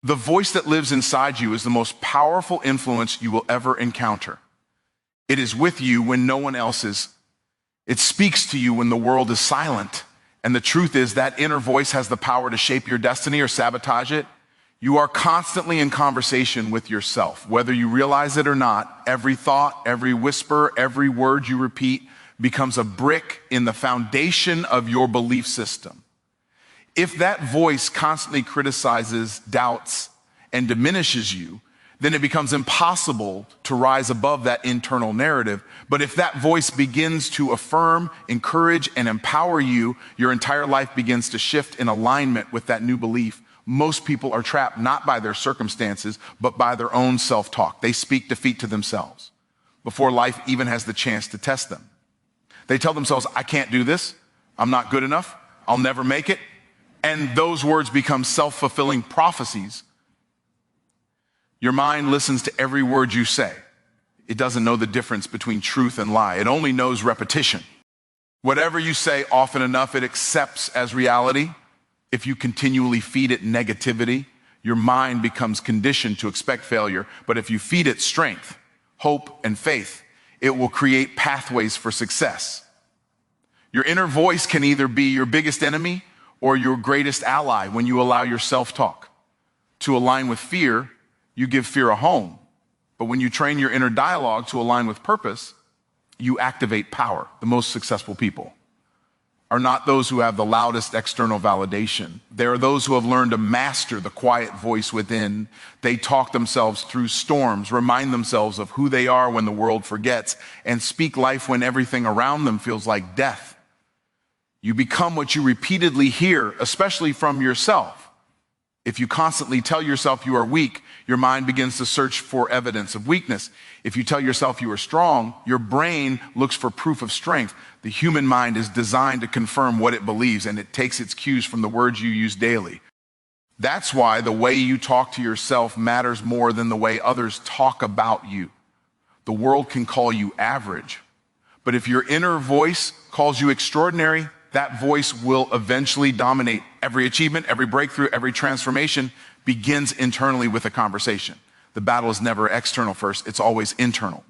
The voice that lives inside you is the most powerful influence you will ever encounter. It is with you when no one else is. It speaks to you when the world is silent. And the truth is that inner voice has the power to shape your destiny or sabotage it. You are constantly in conversation with yourself. Whether you realize it or not, every thought, every whisper, every word you repeat becomes a brick in the foundation of your belief system. If that voice constantly criticizes, doubts, and diminishes you, then it becomes impossible to rise above that internal narrative. But if that voice begins to affirm, encourage, and empower you, your entire life begins to shift in alignment with that new belief. Most people are trapped not by their circumstances, but by their own self-talk. They speak defeat to themselves before life even has the chance to test them. They tell themselves, I can't do this. I'm not good enough. I'll never make it. And those words become self-fulfilling prophecies. Your mind listens to every word you say. It doesn't know the difference between truth and lie. It only knows repetition. Whatever you say often enough, it accepts as reality. If you continually feed it negativity, your mind becomes conditioned to expect failure. But if you feed it strength, hope, and faith, it will create pathways for success. Your inner voice can either be your biggest enemy or your greatest ally when you allow your self-talk to align with fear. You give fear a home. But when you train your inner dialogue to align with purpose, you activate power. The most successful people are not those who have the loudest external validation. They are those who have learned to master the quiet voice within. They talk themselves through storms, remind themselves of who they are when the world forgets, and speak life when everything around them feels like death. You become what you repeatedly hear, especially from yourself. If you constantly tell yourself you are weak, your mind begins to search for evidence of weakness. If you tell yourself you are strong, your brain looks for proof of strength. The human mind is designed to confirm what it believes, and it takes its cues from the words you use daily. That's why the way you talk to yourself matters more than the way others talk about you. The world can call you average, but if your inner voice calls you extraordinary, that voice will eventually dominate. Every achievement, every breakthrough, every transformation begins internally with a conversation. The battle is never external first, it's always internal.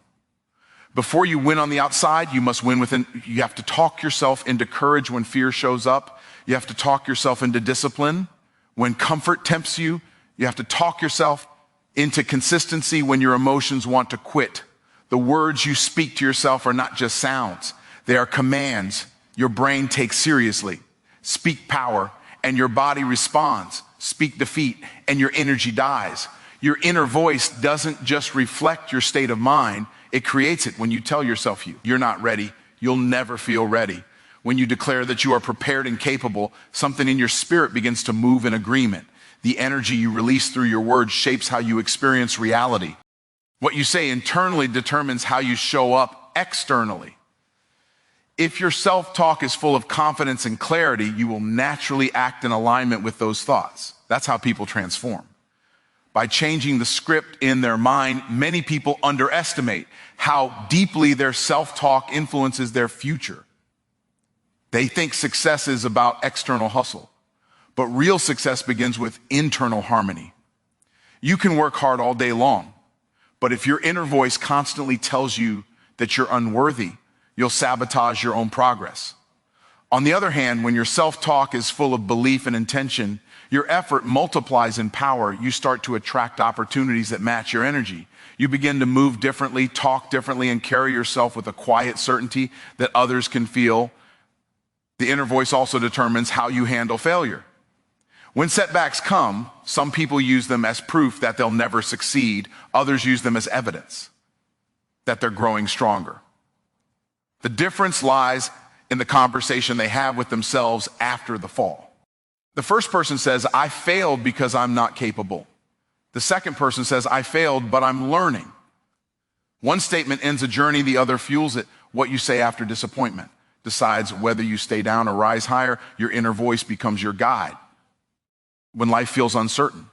Before you win on the outside, you must win within. You have to talk yourself into courage when fear shows up. You have to talk yourself into discipline when comfort tempts you. You have to talk yourself into consistency when your emotions want to quit. The words you speak to yourself are not just sounds, they are commands your brain takes seriously. Speak power, and your body responds. Speak defeat, and your energy dies. Your inner voice doesn't just reflect your state of mind, it creates it. When you tell yourself you're not ready, you'll never feel ready. When you declare that you are prepared and capable, something in your spirit begins to move in agreement. The energy you release through your words shapes how you experience reality. What you say internally determines how you show up externally. If your self-talk is full of confidence and clarity, you will naturally act in alignment with those thoughts. That's how people transform. By changing the script in their mind, many people underestimate how deeply their self-talk influences their future. They think success is about external hustle, but real success begins with internal harmony. You can work hard all day long, but if your inner voice constantly tells you that you're unworthy, you'll sabotage your own progress. On the other hand, when your self-talk is full of belief and intention, your effort multiplies in power. You start to attract opportunities that match your energy. You begin to move differently, talk differently, and carry yourself with a quiet certainty that others can feel. The inner voice also determines how you handle failure. When setbacks come, some people use them as proof that they'll never succeed. Others use them as evidence that they're growing stronger. The difference lies in the conversation they have with themselves after the fall. The first person says, I failed because I'm not capable. The second person says, I failed, but I'm learning. One statement ends a journey, the other fuels it. What you say after disappointment decides whether you stay down or rise higher. Your inner voice becomes your guide when life feels uncertain.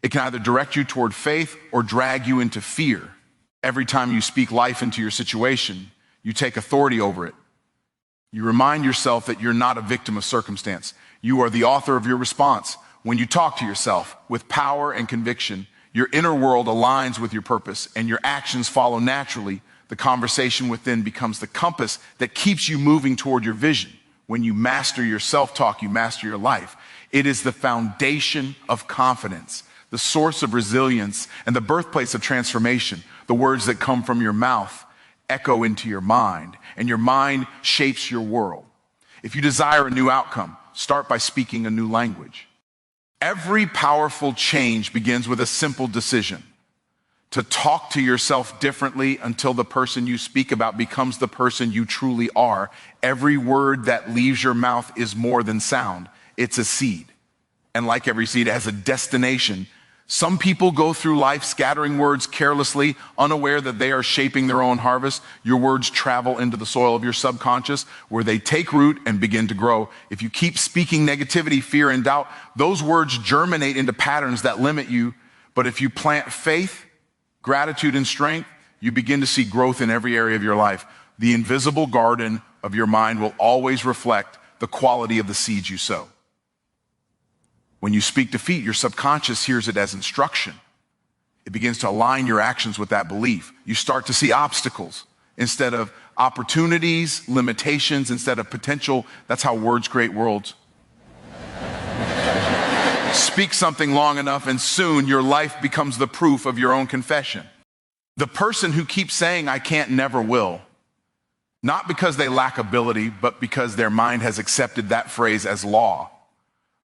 It can either direct you toward faith or drag you into fear. Every time you speak life into your situation, you take authority over it. You remind yourself that you're not a victim of circumstance. You are the author of your response. When you talk to yourself with power and conviction, your inner world aligns with your purpose and your actions follow naturally. The conversation within becomes the compass that keeps you moving toward your vision. When you master your self-talk, you master your life. It is the foundation of confidence, the source of resilience, and the birthplace of transformation. The words that come from your mouth echo into your mind, and your mind shapes your world. If you desire a new outcome, start by speaking a new language. Every powerful change begins with a simple decision: to talk to yourself differently until the person you speak about becomes the person you truly are. Every word that leaves your mouth is more than sound. It's a seed. And like every seed, it has a destination. Some people go through life scattering words carelessly, unaware that they are shaping their own harvest. Your words travel into the soil of your subconscious, where they take root and begin to grow. If you keep speaking negativity, fear, and doubt, those words germinate into patterns that limit you. But if you plant faith, gratitude, and strength, you begin to see growth in every area of your life. The invisible garden of your mind will always reflect the quality of the seeds you sow. When you speak defeat, your subconscious hears it as instruction. It begins to align your actions with that belief. You start to see obstacles instead of opportunities, limitations instead of potential. That's how words create worlds. Speak something long enough and soon your life becomes the proof of your own confession. The person who keeps saying, "I can't, never will," not because they lack ability, but because their mind has accepted that phrase as law.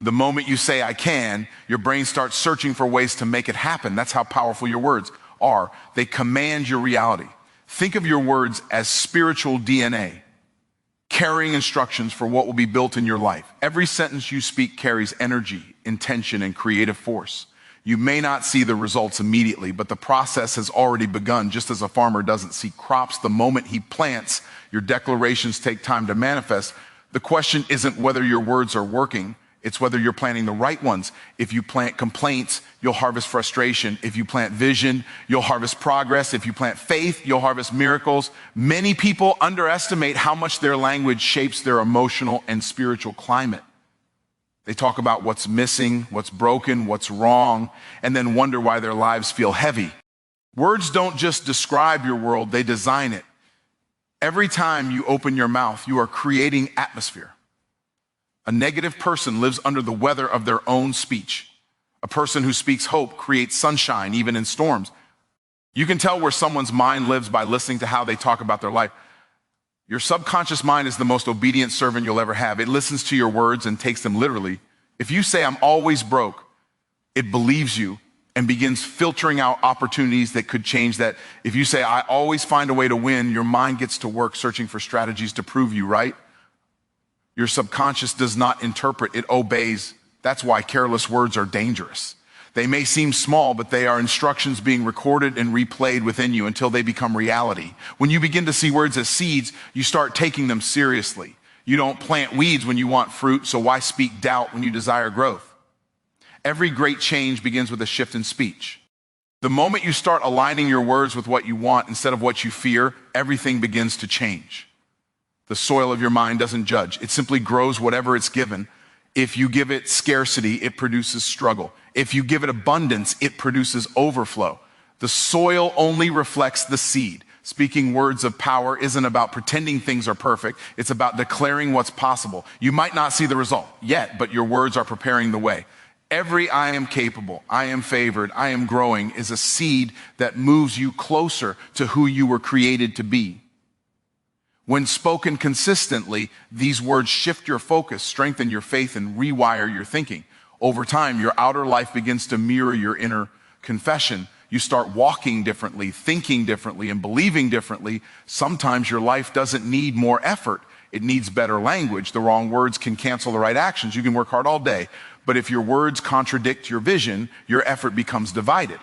The moment you say, "I can," your brain starts searching for ways to make it happen. That's how powerful your words are. They command your reality. Think of your words as spiritual DNA, carrying instructions for what will be built in your life. Every sentence you speak carries energy, intention, and creative force. You may not see the results immediately, but the process has already begun. Just as a farmer doesn't see crops the moment he plants, your declarations take time to manifest. The question isn't whether your words are working. It's whether you're planting the right ones. If you plant complaints, you'll harvest frustration. If you plant vision, you'll harvest progress. If you plant faith, you'll harvest miracles. Many people underestimate how much their language shapes their emotional and spiritual climate. They talk about what's missing, what's broken, what's wrong, and then wonder why their lives feel heavy. Words don't just describe your world, they design it. Every time you open your mouth, you are creating atmosphere. A negative person lives under the weather of their own speech. A person who speaks hope creates sunshine, even in storms. You can tell where someone's mind lives by listening to how they talk about their life. Your subconscious mind is the most obedient servant you'll ever have. It listens to your words and takes them literally. If you say, "I'm always broke," it believes you and begins filtering out opportunities that could change that. If you say, "I always find a way to win," your mind gets to work searching for strategies to prove you right. Your subconscious does not interpret, it obeys. That's why careless words are dangerous. They may seem small, but they are instructions being recorded and replayed within you until they become reality. When you begin to see words as seeds, you start taking them seriously. You don't plant weeds when you want fruit, so why speak doubt when you desire growth? Every great change begins with a shift in speech. The moment you start aligning your words with what you want instead of what you fear, everything begins to change. The soil of your mind doesn't judge. It simply grows whatever it's given. If you give it scarcity, it produces struggle. If you give it abundance, it produces overflow. The soil only reflects the seed. Speaking words of power isn't about pretending things are perfect. It's about declaring what's possible. You might not see the result yet, but your words are preparing the way. Every "I am capable," "I am favored," "I am growing" is a seed that moves you closer to who you were created to be. When spoken consistently, these words shift your focus, strengthen your faith, and rewire your thinking. Over time, your outer life begins to mirror your inner confession. You start walking differently, thinking differently, and believing differently. Sometimes your life doesn't need more effort. It needs better language. The wrong words can cancel the right actions. You can work hard all day, but if your words contradict your vision, your effort becomes divided.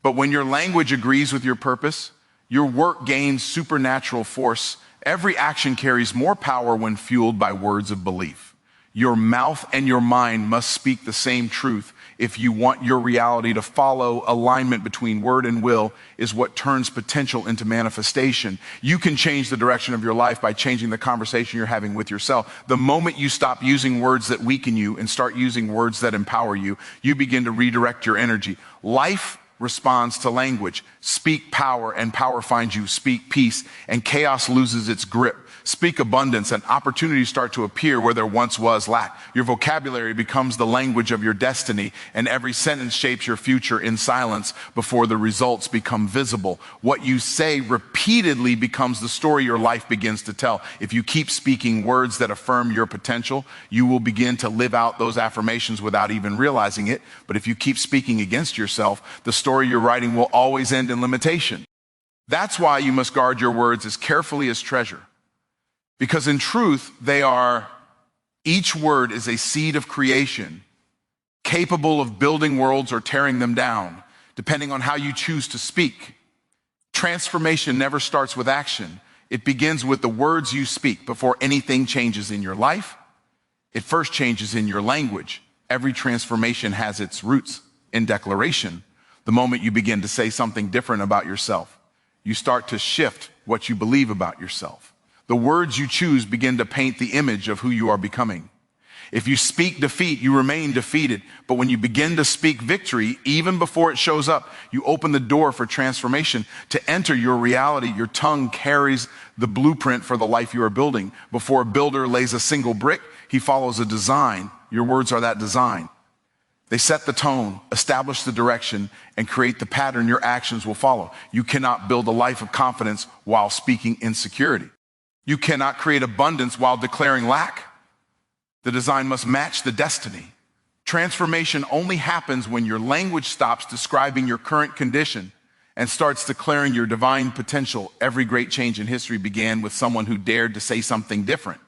But when your language agrees with your purpose, your work gains supernatural force. Every action carries more power when fueled by words of belief. Your mouth and your mind must speak the same truth If you want your reality to follow, alignment between word and will is what turns potential into manifestation. You can change the direction of your life by changing the conversation you're having with yourself. The moment you stop using words that weaken you and start using words that empower you, you begin to redirect your energy. Life responds to language. Speak power and power finds you. Speak peace and chaos loses its grip. Speak abundance and opportunities start to appear where there once was lack. Your vocabulary becomes the language of your destiny, and every sentence shapes your future in silence before the results become visible. What you say repeatedly becomes the story your life begins to tell. If you keep speaking words that affirm your potential, you will begin to live out those affirmations without even realizing it. But if you keep speaking against yourself, the story you're writing will always end in limitation. That's why you must guard your words as carefully as treasure. Because in truth, each word is a seed of creation, capable of building worlds or tearing them down, depending on how you choose to speak. Transformation never starts with action. It begins with the words you speak. Before anything changes in your life, it first changes in your language. Every transformation has its roots in declaration. The moment you begin to say something different about yourself, you start to shift what you believe about yourself. The words you choose begin to paint the image of who you are becoming. If you speak defeat, you remain defeated. But when you begin to speak victory, even before it shows up, you open the door for transformation to enter your reality. Your tongue carries the blueprint for the life you are building. Before a builder lays a single brick, he follows a design. Your words are that design. They set the tone, establish the direction, and create the pattern your actions will follow. You cannot build a life of confidence while speaking insecurity. You cannot create abundance while declaring lack. The design must match the destiny. Transformation only happens when your language stops describing your current condition and starts declaring your divine potential. Every great change in history began with someone who dared to say something different.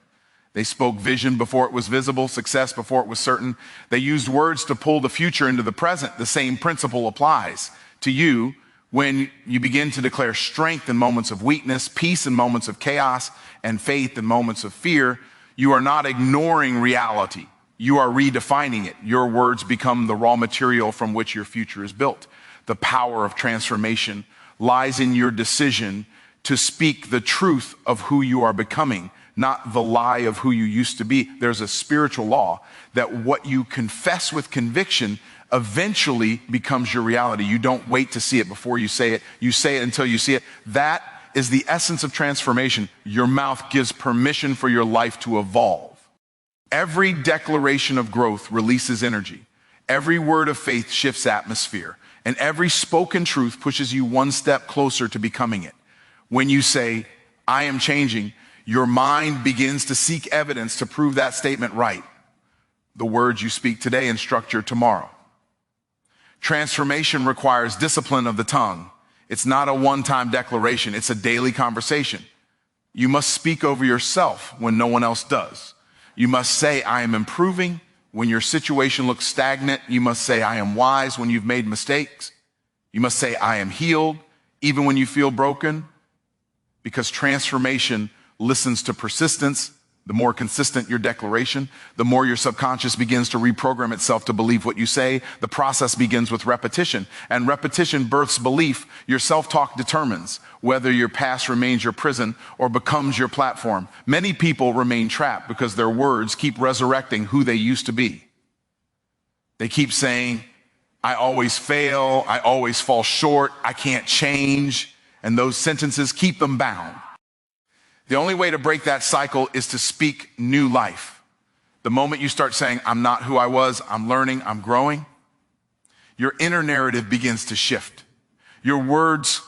They spoke vision before it was visible, success before it was certain. They used words to pull the future into the present. The same principle applies to you when you begin to declare strength in moments of weakness, peace in moments of chaos, and faith in moments of fear. You are not ignoring reality. You are redefining it. Your words become the raw material from which your future is built. The power of transformation lies in your decision to speak the truth of who you are becoming, not the lie of who you used to be. There's a spiritual law that what you confess with conviction eventually becomes your reality. You don't wait to see it before you say it. You say it until you see it. That is the essence of transformation. Your mouth gives permission for your life to evolve. Every declaration of growth releases energy. Every word of faith shifts atmosphere. And every spoken truth pushes you one step closer to becoming it. When you say, I am changing, your mind begins to seek evidence to prove that statement right. The words you speak today instruct your tomorrow. Transformation requires discipline of the tongue. It's not a one-time declaration. It's a daily conversation. You must speak over yourself when no one else does. You must say, I am improving. When your situation looks stagnant, you must say, I am wise when you've made mistakes. You must say, I am healed, even when you feel broken, because transformation listens to persistence. The more consistent your declaration, the more your subconscious begins to reprogram itself to believe what you say. The process begins with repetition, and repetition births belief. Your self-talk determines whether your past remains your prison or becomes your platform. Many people remain trapped because their words keep resurrecting who they used to be. They keep saying, I always fail, I always fall short, I can't change, and those sentences keep them bound. The only way to break that cycle is to speak new life. The moment you start saying, I'm not who I was, I'm learning, I'm growing, your inner narrative begins to shift. Your words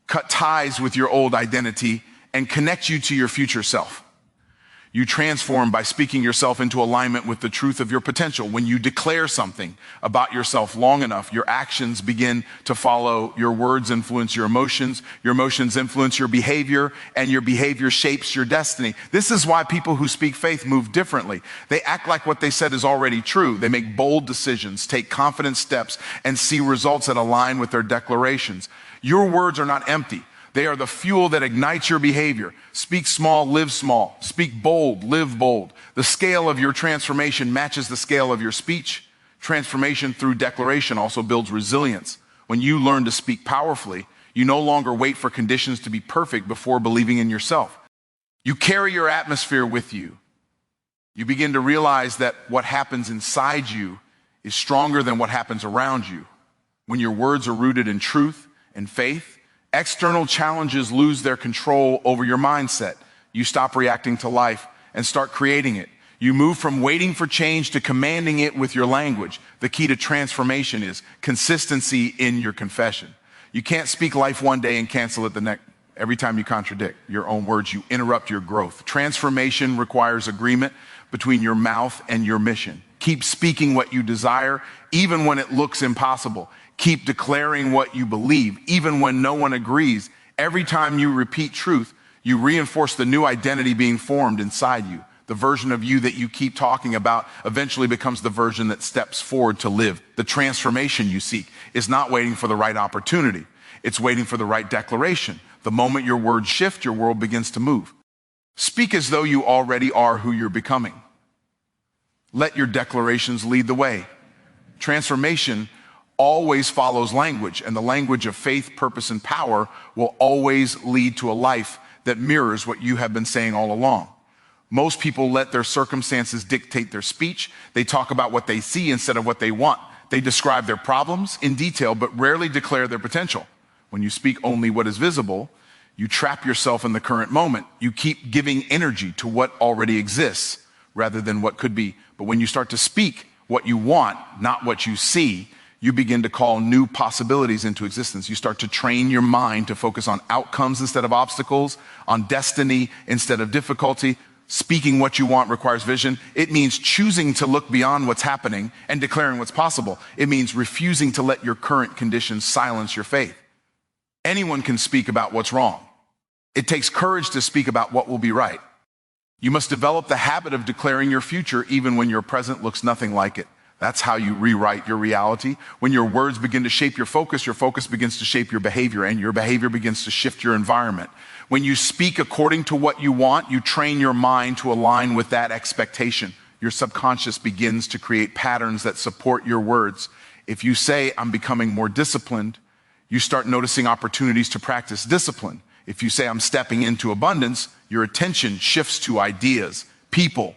cut ties with your old identity and connect you to your future self. You transform by speaking yourself into alignment with the truth of your potential. When you declare something about yourself long enough, your actions begin to follow. Your words influence your emotions influence your behavior, and your behavior shapes your destiny. This is why people who speak faith move differently. They act like what they said is already true. They make bold decisions, take confident steps, and see results that align with their declarations. Your words are not empty. They are the fuel that ignites your behavior. Speak small, live small. Speak bold, live bold. The scale of your transformation matches the scale of your speech. Transformation through declaration also builds resilience. When you learn to speak powerfully, you no longer wait for conditions to be perfect before believing in yourself. You carry your atmosphere with you. You begin to realize that what happens inside you is stronger than what happens around you. When your words are rooted in truth and faith, external challenges lose their control over your mindset. You stop reacting to life and start creating it. You move from waiting for change to commanding it with your language. The key to transformation is consistency in your confession. You can't speak life one day and cancel it the next. Every time you contradict your own words, you interrupt your growth. Transformation requires agreement between your mouth and your mission. Keep speaking what you desire, even when it looks impossible. Keep declaring what you believe, even when no one agrees. Every time you repeat truth, you reinforce the new identity being formed inside you. The version of you that you keep talking about eventually becomes the version that steps forward to live. The transformation you seek is not waiting for the right opportunity. It's waiting for the right declaration. The moment your words shift, your world begins to move. Speak as though you already are who you're becoming. Let your declarations lead the way. Transformation always follows language, and the language of faith, purpose, and power will always lead to a life that mirrors what you have been saying all along. Most people let their circumstances dictate their speech. They talk about what they see instead of what they want. They describe their problems in detail, but rarely declare their potential. When you speak only what is visible, you trap yourself in the current moment. You keep giving energy to what already exists rather than what could be. But when you start to speak what you want, not what you see, you begin to call new possibilities into existence. You start to train your mind to focus on outcomes instead of obstacles, on destiny instead of difficulty. Speaking what you want requires vision. It means choosing to look beyond what's happening and declaring what's possible. It means refusing to let your current conditions silence your faith. Anyone can speak about what's wrong. It takes courage to speak about what will be right. You must develop the habit of declaring your future even when your present looks nothing like it. That's how you rewrite your reality. When your words begin to shape your focus begins to shape your behavior, and your behavior begins to shift your environment. When you speak according to what you want, you train your mind to align with that expectation. Your subconscious begins to create patterns that support your words. If you say, "I'm becoming more disciplined," you start noticing opportunities to practice discipline. If you say, "I'm stepping into abundance," your attention shifts to ideas, people,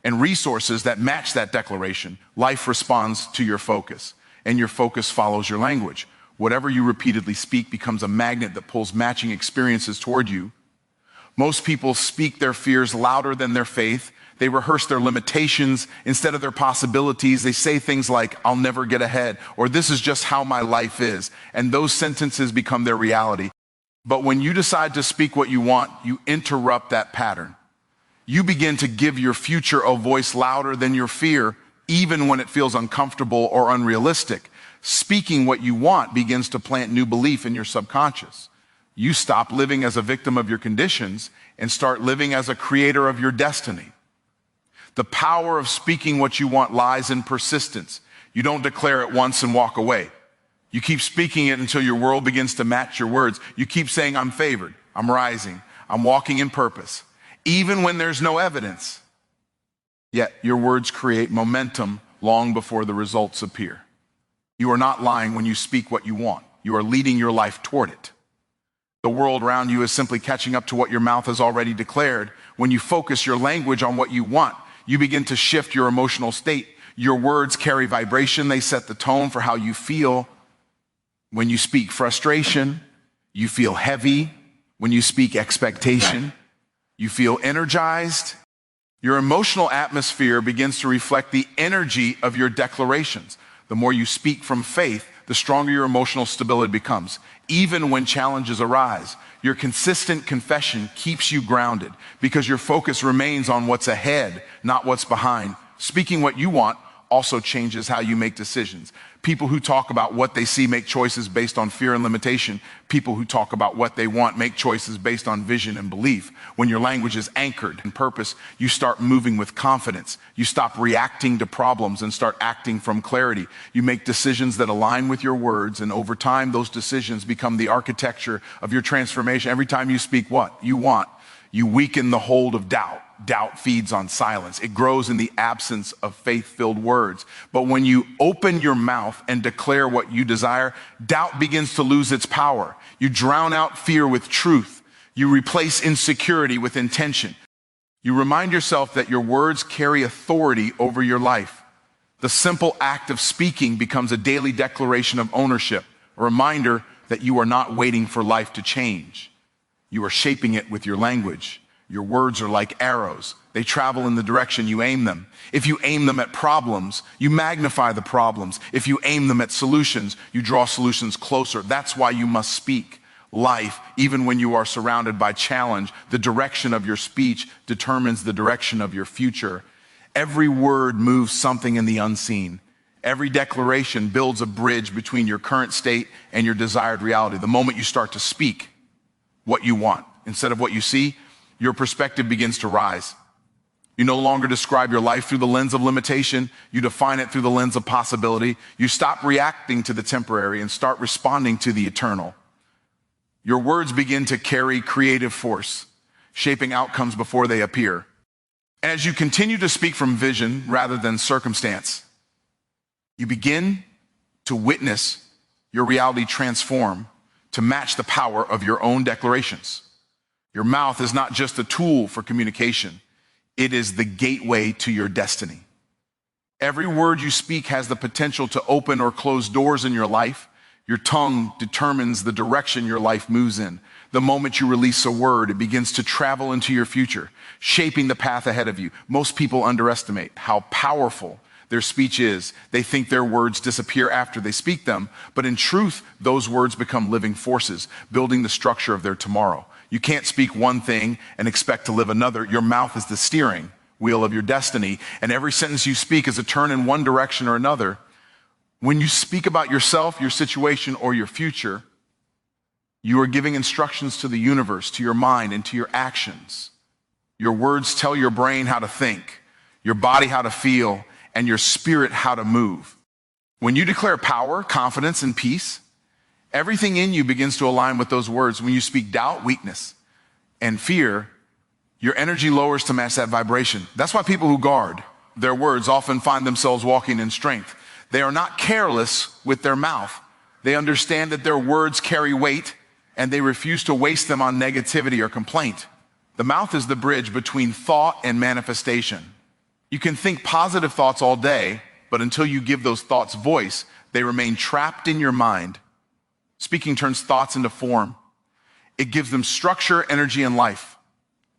and resources that match that declaration. Life responds to your focus, and your focus follows your language. Whatever you repeatedly speak becomes a magnet that pulls matching experiences toward you. Most people speak their fears louder than their faith. They rehearse their limitations instead of their possibilities. They say things like, "I'll never get ahead," or "This is just how my life is." And those sentences become their reality. But when you decide to speak what you want, you interrupt that pattern. You begin to give your future a voice louder than your fear, even when it feels uncomfortable or unrealistic. Speaking what you want begins to plant new belief in your subconscious. You stop living as a victim of your conditions and start living as a creator of your destiny. The power of speaking what you want lies in persistence. You don't declare it once and walk away. You keep speaking it until your world begins to match your words. You keep saying, "I'm favored, I'm rising, I'm walking in purpose," even when there's no evidence. Yet your words create momentum long before the results appear. You are not lying when you speak what you want. You are leading your life toward it. The world around you is simply catching up to what your mouth has already declared. When you focus your language on what you want, you begin to shift your emotional state. Your words carry vibration. They set the tone for how you feel. When you speak frustration, you feel heavy. When you speak expectation, you feel energized. Your emotional atmosphere begins to reflect the energy of your declarations. The more you speak from faith, the stronger your emotional stability becomes. Even when challenges arise, your consistent confession keeps you grounded because your focus remains on what's ahead, not what's behind. Speaking what you want also changes how you make decisions. People who talk about what they see make choices based on fear and limitation. People who talk about what they want make choices based on vision and belief. When your language is anchored in purpose, you start moving with confidence. You stop reacting to problems and start acting from clarity. You make decisions that align with your words, and over time, those decisions become the architecture of your transformation. Every time you speak what you want, You weaken the hold of doubt. Doubt feeds on silence. It grows in the absence of faith-filled words. But when you open your mouth and declare what you desire, doubt begins to lose its power. You drown out fear with truth. You replace insecurity with intention. You remind yourself that your words carry authority over your life. The simple act of speaking becomes a daily declaration of ownership, a reminder that you are not waiting for life to change. You are shaping it with your language. Your words are like arrows. They travel in the direction you aim them. If you aim them at problems, you magnify the problems. If you aim them at solutions, you draw solutions closer. That's why you must speak life, even when you are surrounded by challenge. The direction of your speech determines the direction of your future. Every word moves something in the unseen. Every declaration builds a bridge between your current state and your desired reality. The moment you start to speak what you want instead of what you see, your perspective begins to rise. You no longer describe your life through the lens of limitation. You define it through the lens of possibility. You stop reacting to the temporary and start responding to the eternal. Your words begin to carry creative force, shaping outcomes before they appear. As you continue to speak from vision rather than circumstance, you begin to witness your reality transform to match the power of your own declarations. Your mouth is not just a tool for communication. It is the gateway to your destiny. Every word you speak has the potential to open or close doors in your life. Your tongue determines the direction your life moves in. The moment you release a word, it begins to travel into your future, shaping the path ahead of you. Most people underestimate how powerful their speech is. They think their words disappear after they speak them, but in truth, those words become living forces, building the structure of their tomorrow. You can't speak one thing and expect to live another. Your mouth is the steering wheel of your destiny, and every sentence you speak is a turn in one direction or another. When you speak about yourself, your situation, or your future, you are giving instructions to the universe, to your mind, and to your actions. Your words tell your brain how to think, your body how to feel, and your spirit how to move. When you declare power, confidence, and peace, everything in you begins to align with those words. When you speak doubt, weakness, and fear, your energy lowers to match that vibration. That's why people who guard their words often find themselves walking in strength. They are not careless with their mouth. They understand that their words carry weight, and they refuse to waste them on negativity or complaint. The mouth is the bridge between thought and manifestation. You can think positive thoughts all day, but until you give those thoughts voice, they remain trapped in your mind. Speaking turns thoughts into form. It gives them structure, energy, and life.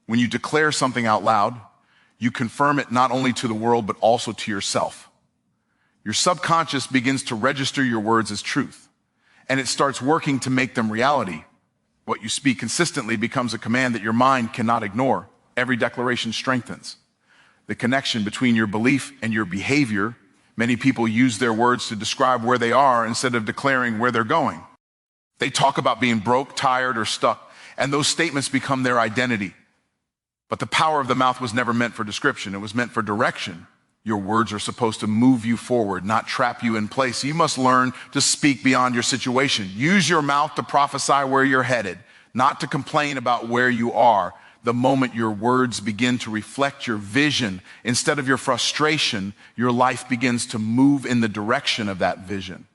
When you declare something out loud, you confirm it not only to the world, but also to yourself. Your subconscious begins to register your words as truth, and it starts working to make them reality. What you speak consistently becomes a command that your mind cannot ignore. Every declaration strengthens the connection between your belief and your behavior. Many people use their words to describe where they are instead of declaring where they're going. They talk about being broke, tired, or stuck, and those statements become their identity. But the power of the mouth was never meant for description. It was meant for direction. Your words are supposed to move you forward, not trap you in place. You must learn to speak beyond your situation. Use your mouth to prophesy where you're headed, not to complain about where you are. The moment your words begin to reflect your vision, instead of your frustration, your life begins to move in the direction of that vision.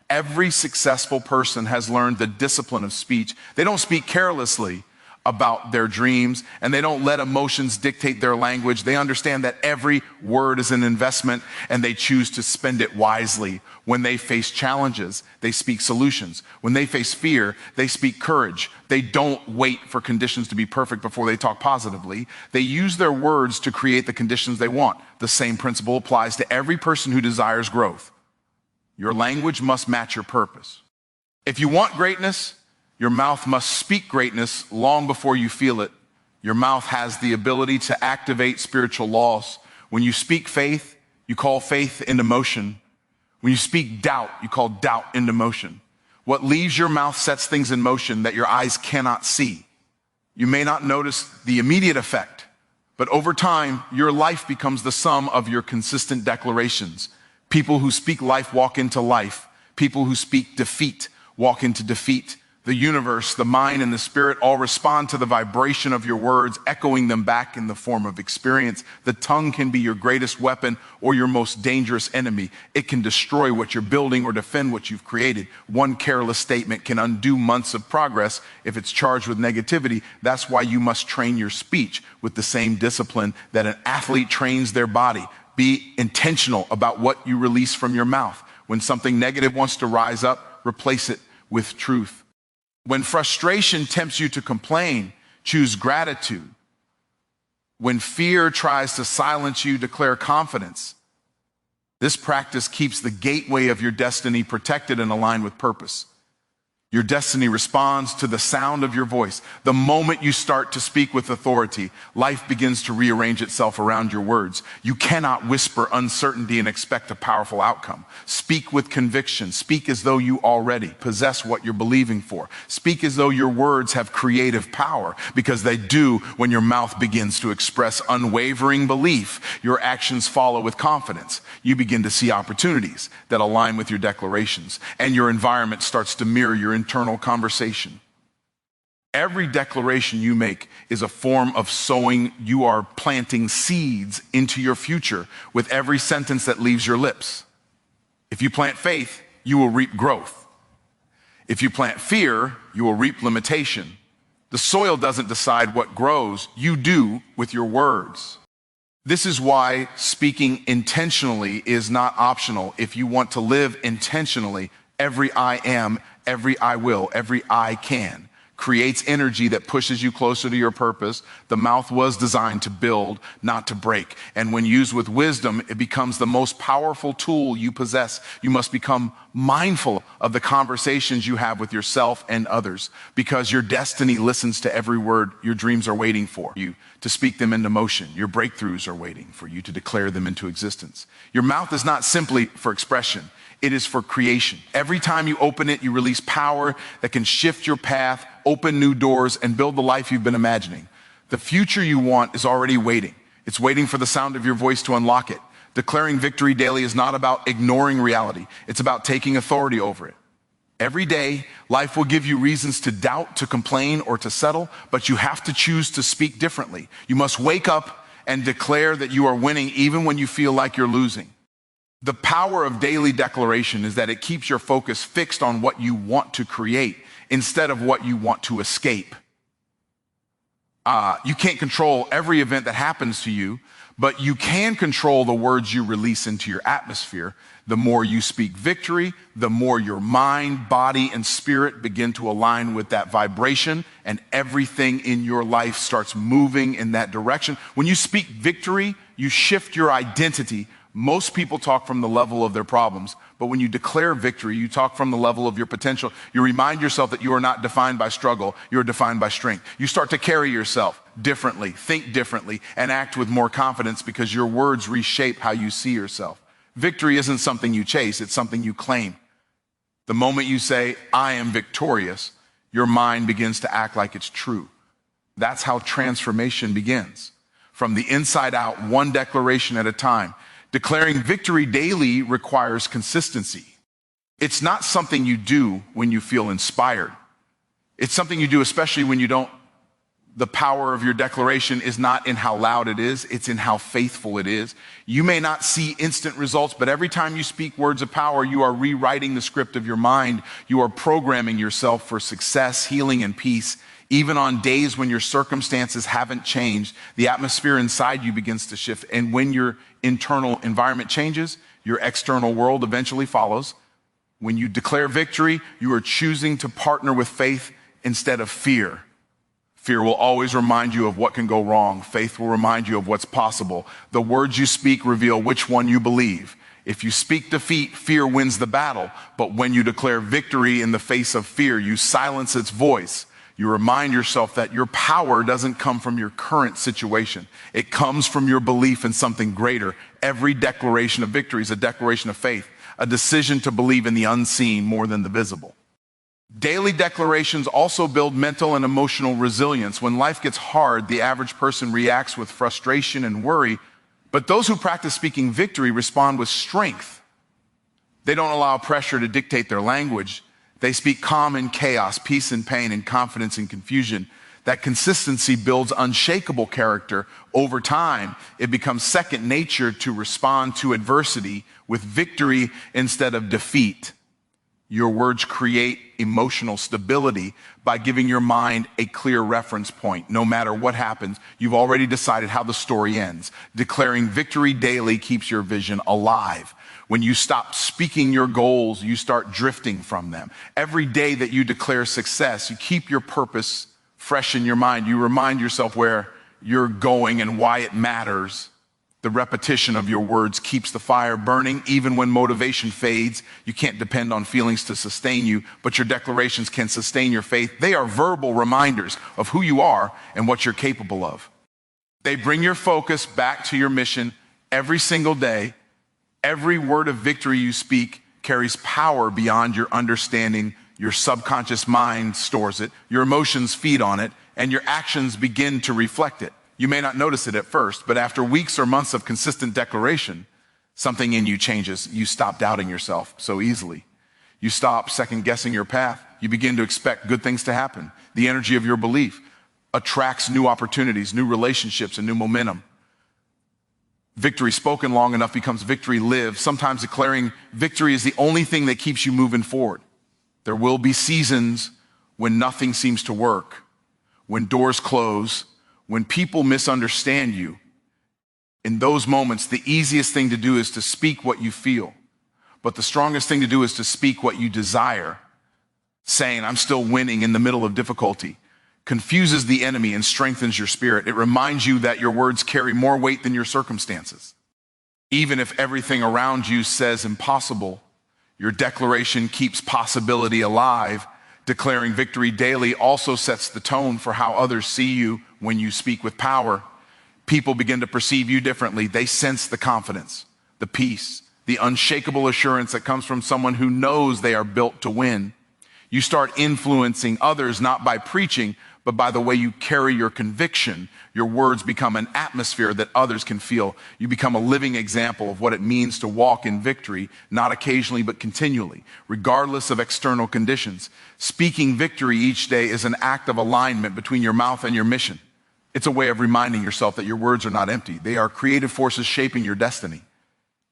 Every successful person has learned the discipline of speech. They don't speak carelessly about their dreams, and they don't let emotions dictate their language. They understand that every word is an investment, and they choose to spend it wisely. When they face challenges, they speak solutions. When they face fear, they speak courage. They don't wait for conditions to be perfect before they talk positively. They use their words to create the conditions they want. The same principle applies to every person who desires growth. Your language must match your purpose. If you want greatness, your mouth must speak greatness long before you feel it. Your mouth has the ability to activate spiritual laws. When you speak faith, you call faith into motion. When you speak doubt, you call doubt into motion. What leaves your mouth sets things in motion that your eyes cannot see. You may not notice the immediate effect, but over time, your life becomes the sum of your consistent declarations. People who speak life walk into life. People who speak defeat walk into defeat. The universe, the mind, and the spirit all respond to the vibration of your words, echoing them back in the form of experience. The tongue can be your greatest weapon or your most dangerous enemy. It can destroy what you're building or defend what you've created. One careless statement can undo months of progress if it's charged with negativity. That's why you must train your speech with the same discipline that an athlete trains their body. Be intentional about what you release from your mouth. When something negative wants to rise up, replace it with truth. When frustration tempts you to complain, choose gratitude. When fear tries to silence you, declare confidence. This practice keeps the gateway of your destiny protected and aligned with purpose. Your destiny responds to the sound of your voice. The moment you start to speak with authority, life begins to rearrange itself around your words. You cannot whisper uncertainty and expect a powerful outcome. Speak with conviction. Speak as though you already possess what you're believing for. Speak as though your words have creative power, because they do when your mouth begins to express unwavering belief. Your actions follow with confidence. You begin to see opportunities that align with your declarations, and your environment starts to mirror your internal conversation. Every declaration you make is a form of sowing. You are planting seeds into your future with every sentence that leaves your lips. If you plant faith, you will reap growth. If you plant fear, you will reap limitation. The soil doesn't decide what grows, you do with your words. This is why speaking intentionally is not optional. If you want to live intentionally, every I am, every I will, every I can creates energy that pushes you closer to your purpose. The mouth was designed to build, not to break. And when used with wisdom, it becomes the most powerful tool you possess. You must become mindful of the conversations you have with yourself and others, because your destiny listens to every word. Your dreams are waiting for you to speak them into motion. Your breakthroughs are waiting for you to declare them into existence. Your mouth is not simply for expression. It is for creation. Every time you open it, you release power that can shift your path, open new doors, and build the life you've been imagining. The future you want is already waiting. It's waiting for the sound of your voice to unlock it. Declaring victory daily is not about ignoring reality. It's about taking authority over it. Every day, life will give you reasons to doubt, to complain, or to settle, but you have to choose to speak differently. You must wake up and declare that you are winning even when you feel like you're losing. The power of daily declaration is that it keeps your focus fixed on what you want to create instead of what you want to escape. You can't control every event that happens to you, but you can control the words you release into your atmosphere. The more you speak victory, the more your mind, body, and spirit begin to align with that vibration, and everything in your life starts moving in that direction. When you speak victory, you shift your identity. Most people talk from the level of their problems, but when you declare victory, you talk from the level of your potential. You remind yourself that you are not defined by struggle, you are defined by strength. You start to carry yourself differently, think differently, and act with more confidence because your words reshape how you see yourself. Victory isn't something you chase, it's something you claim. The moment you say, I am victorious, your mind begins to act like it's true. That's how transformation begins. From the inside out, one declaration at a time. Declaring victory daily requires consistency. It's not something you do when you feel inspired. It's something you do especially when you don't. The power of your declaration is not in how loud it is, it's in how faithful it is. You may not see instant results, but every time you speak words of power, you are rewriting the script of your mind. You are programming yourself for success, healing, and peace. Even on days when your circumstances haven't changed, the atmosphere inside you begins to shift. And when your internal environment changes, your external world eventually follows. When you declare victory, you are choosing to partner with faith instead of fear. Fear will always remind you of what can go wrong. Faith will remind you of what's possible. The words you speak reveal which one you believe. If you speak defeat, fear wins the battle. But when you declare victory in the face of fear, you silence its voice. You remind yourself that your power doesn't come from your current situation. It comes from your belief in something greater. Every declaration of victory is a declaration of faith, a decision to believe in the unseen more than the visible. Daily declarations also build mental and emotional resilience. When life gets hard, the average person reacts with frustration and worry, but those who practice speaking victory respond with strength. They don't allow pressure to dictate their language. They speak calm in chaos, peace in pain, and confidence in confusion. That consistency builds unshakable character. Over time, it becomes second nature to respond to adversity with victory instead of defeat. Your words create emotional stability by giving your mind a clear reference point. No matter what happens, you've already decided how the story ends. Declaring victory daily keeps your vision alive. When you stop speaking your goals, you start drifting from them. Every day that you declare success, you keep your purpose fresh in your mind. You remind yourself where you're going and why it matters. The repetition of your words keeps the fire burning. Even when motivation fades, you can't depend on feelings to sustain you, but your declarations can sustain your faith. They are verbal reminders of who you are and what you're capable of. They bring your focus back to your mission every single day. Every word of victory you speak carries power beyond your understanding. Your subconscious mind stores it, your emotions feed on it, and your actions begin to reflect it. You may not notice it at first, but after weeks or months of consistent declaration, something in you changes. You stop doubting yourself so easily. You stop second-guessing your path. You begin to expect good things to happen. The energy of your belief attracts new opportunities, new relationships, and new momentum. Victory spoken long enough becomes victory lived. Sometimes declaring victory is the only thing that keeps you moving forward. There will be seasons when nothing seems to work, when doors close, when people misunderstand you. In those moments, the easiest thing to do is to speak what you feel. But the strongest thing to do is to speak what you desire. Saying, "I'm still winning" in the middle of difficulty confuses the enemy and strengthens your spirit. It reminds you that your words carry more weight than your circumstances. Even if everything around you says impossible, your declaration keeps possibility alive. Declaring victory daily also sets the tone for how others see you. When you speak with power, people begin to perceive you differently. They sense the confidence, the peace, the unshakable assurance that comes from someone who knows they are built to win. You start influencing others not by preaching, but by the way you carry your conviction. Your words become an atmosphere that others can feel. You become a living example of what it means to walk in victory, not occasionally, but continually, regardless of external conditions. Speaking victory each day is an act of alignment between your mouth and your mission. It's a way of reminding yourself that your words are not empty. They are creative forces shaping your destiny.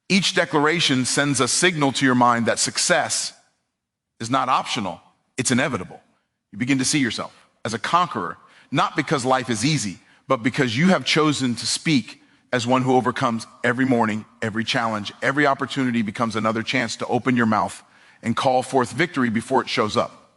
Each declaration sends a signal to your mind that success is not optional, it's inevitable. You begin to see yourself as a conqueror, not because life is easy, but because you have chosen to speak as one who overcomes every morning, every challenge. Every opportunity becomes another chance to open your mouth and call forth victory before it shows up.